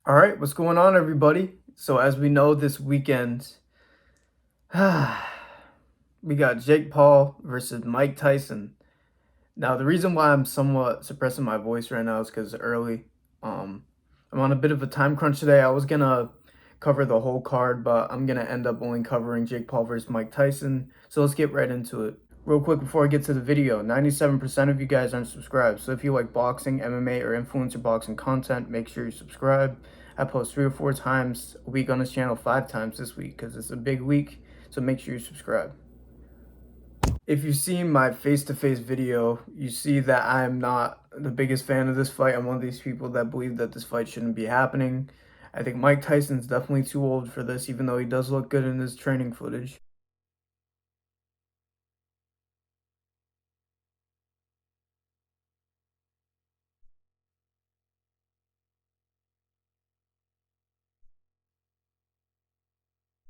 All right, what's going on, everybody? So, as we know, this weekend, we got Jake Paul versus Mike Tyson. Now, the reason why I'm somewhat suppressing my voice right now is because early. Um, I'm on a bit of a time crunch today. I was gonna cover the whole card, but I'm gonna end up only covering Jake Paul versus Mike Tyson. So let's get right into it. Real quick before I get to the video, 97% of you guys aren't subscribed. So if you like boxing, MMA, or influencer boxing content, make sure you subscribe. I post 3 or 4 times a week on this channel, 5 times this week because it's a big week. So make sure you subscribe. If you've seen my face-to-face video, you see that I'm not the biggest fan of this fight. I'm one of these people that believe that this fight shouldn't be happening. I think Mike Tyson's definitely too old for this, even though he does look good in his training footage.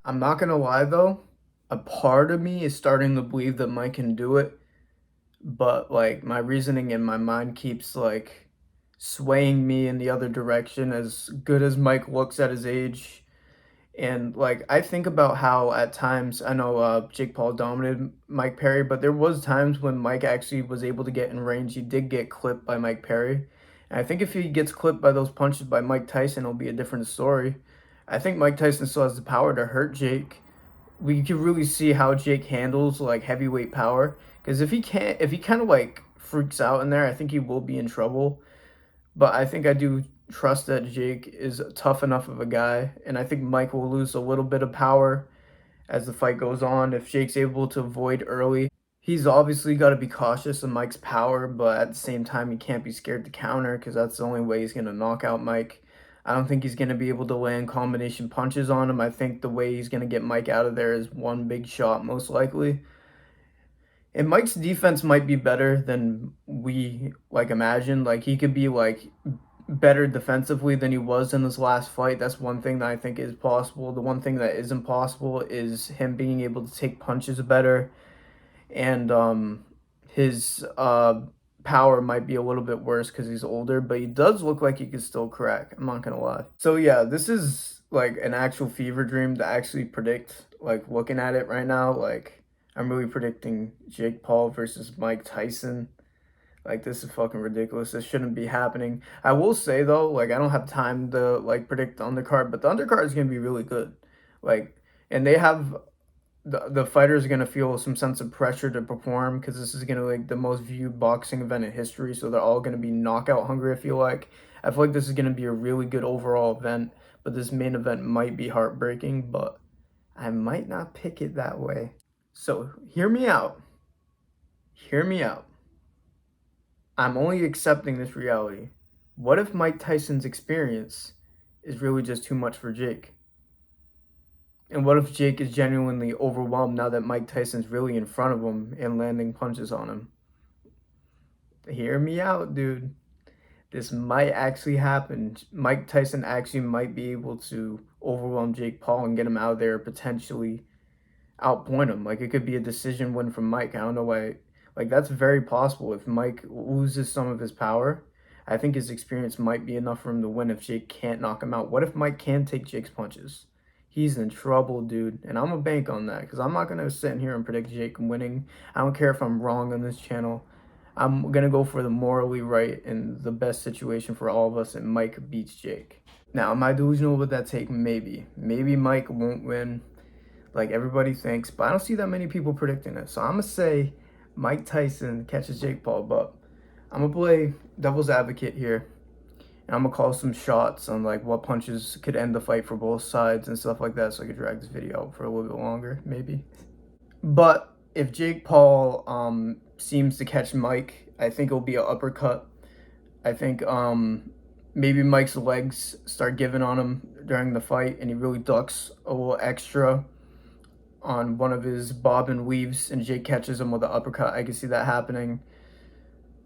I'm not gonna lie though, a part of me is starting to believe that Mike can do it, but like my reasoning in my mind keeps like swaying me in the other direction. As good as Mike looks at his age, and like I think about how at times I know Jake Paul dominated Mike Perry, but there was times when Mike actually was able to get in range. He did get clipped by Mike Perry. And I think if he gets clipped by those punches by Mike Tyson, it'll be a different story. I think Mike Tyson still has the power to hurt Jake. We can really see how Jake handles like heavyweight power. Because if he kind of like freaks out in there, I think he will be in trouble. But I think I do trust that Jake is tough enough of a guy, and I think Mike will lose a little bit of power as the fight goes on if Jake's able to avoid early. He's obviously got to be cautious of Mike's power, but at the same time, he can't be scared to counter because that's the only way he's going to knock out Mike. I don't think he's going to be able to land combination punches on him. I think the way he's going to get Mike out of there is one big shot, most likely. And Mike's defense might be better than we like imagined. Like he could be like better defensively than he was in this last fight. That's one thing that I think is possible. The one thing that isn't possible is him being able to take punches better, and his power might be a little bit worse because he's older, but he does look like he could still crack. I'm not gonna lie. So yeah, this is like an actual fever dream to actually predict. Like looking at it right now, like I'm really predicting Jake Paul versus Mike Tyson. Like this is fucking ridiculous. This shouldn't be happening. I will say though, like I don't have time to like predict the undercard, but the undercard is gonna be really good. Like, and they have the fighters are gonna feel some sense of pressure to perform because this is gonna like the most viewed boxing event in history. So they're all gonna be knockout hungry. I feel like this is gonna be a really good overall event, but this main event might be heartbreaking. But I might not pick it that way. So hear me out. Hear me out. I'm only accepting this reality. What if Mike Tyson's experience is really just too much for Jake? And what if Jake is genuinely overwhelmed now that Mike Tyson's really in front of him and landing punches on him? Hear me out, dude. This might actually happen. Mike Tyson actually might be able to overwhelm Jake Paul and get him out of there, potentially outpoint him. Like it could be a decision win from Mike. I don't know why. Like that's very possible. If Mike loses some of his power, I think his experience might be enough for him to win if Jake can't knock him out. What if Mike can take Jake's punches? He's in trouble, dude. And I'm gonna bank on that because I'm not gonna sit in here and predict Jake winning. I don't care if I'm wrong on this channel. I'm gonna go for the morally right and the best situation for all of us, and Mike beats Jake. Now, am I delusional with that take? Maybe. Maybe Mike won't win like everybody thinks, but I don't see that many people predicting it. So I'm gonna say Mike Tyson catches Jake Paul, but I'm gonna play devil's advocate here, and I'm gonna call some shots on like what punches could end the fight for both sides and stuff like that, so I could drag this video out for a little bit longer, maybe. But if Jake Paul seems to catch Mike, I think it'll be an uppercut. I think maybe Mike's legs start giving on him during the fight, and he really ducks a little extra on one of his bob and weaves, and Jake catches him with an uppercut. I can see that happening.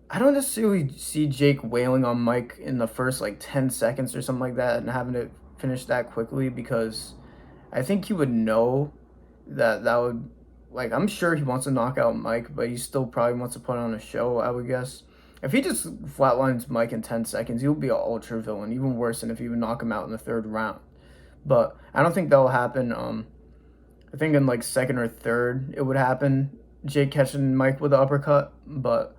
I don't necessarily see Jake wailing on Mike in the first like 10 seconds or something like that and having it finish that quickly because I think he would know that would, like, I'm sure he wants to knock out Mike, but he still probably wants to put on a show, I would guess. If he just flatlines Mike in 10 seconds, he'll be an ultra villain, even worse than if he would knock him out in the third round. But I don't think that'll happen. I think in like second or third it would happen. Jake catching Mike with the uppercut, but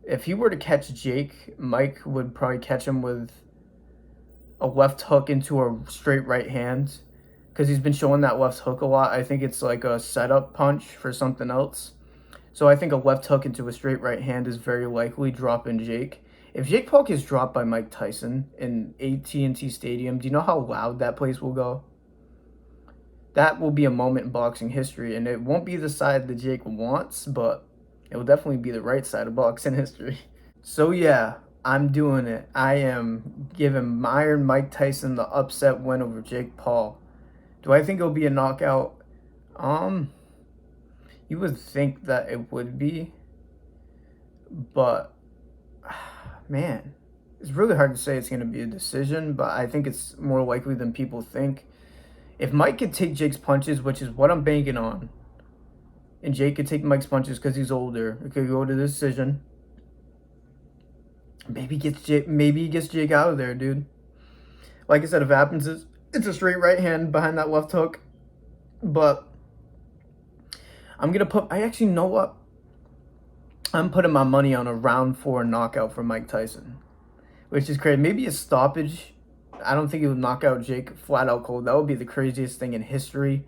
if he were to catch Jake, Mike would probably catch him with a left hook into a straight right hand because he's been showing that left hook a lot. I think it's like a setup punch for something else. So I think a left hook into a straight right hand is very likely dropping Jake. If Jake Paul gets dropped by Mike Tyson in AT&T Stadium, do you know how loud that place will go? That will be a moment in boxing history, and it won't be the side that Jake wants, but it will definitely be the right side of boxing history. So yeah, I'm doing it. I am giving Iron Mike Tyson the upset win over Jake Paul. Do I think it'll be a knockout? Um, you would think that it would be, but man, it's really hard to say it's going to be a decision, but I think it's more likely than people think. If Mike could take Jake's punches, which is what I'm banking on, and Jake could take Mike's punches because he's older, it could go to the decision. Maybe he gets Jake out of there, dude. Like I said, if it happens, it's a straight right hand behind that left hook. But I'm gonna put. I actually know what. I'm putting my money on a round 4 knockout for Mike Tyson, which is crazy. Maybe a stoppage. I don't think he would knock out Jake flat out cold. That would be the craziest thing in history.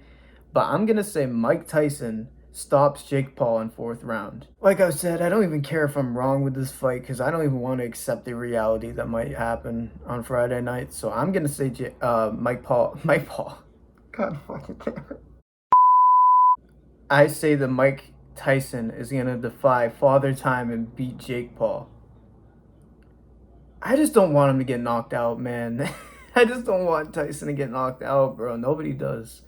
But I'm gonna say Mike Tyson stops Jake Paul in 4th round. Like I said, I don't even care if I'm wrong with this fight because I don't even want to accept the reality that might happen on Friday night. So I'm gonna say Mike Paul. Mike Paul. God fucking damn it. I say that Mike Tyson is gonna defy Father Time and beat Jake Paul. I just don't want him to get knocked out, man. I just don't want Tyson to get knocked out, bro. Nobody does.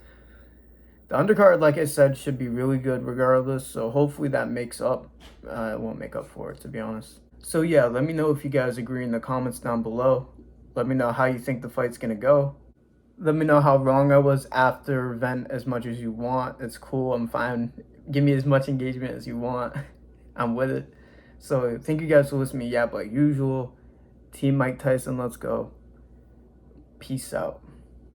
The undercard, like I said, should be really good regardless. So hopefully that makes up. It won't make up for it, to be honest. So yeah, let me know if you guys agree in the comments down below. Let me know how you think the fight's gonna go. Let me know how wrong I was after. Vent as much as you want. It's cool. I'm fine. Give me as much engagement as you want. I'm with it. So thank you guys for listening to me yap like usual. Team Mike Tyson, let's go. Peace out.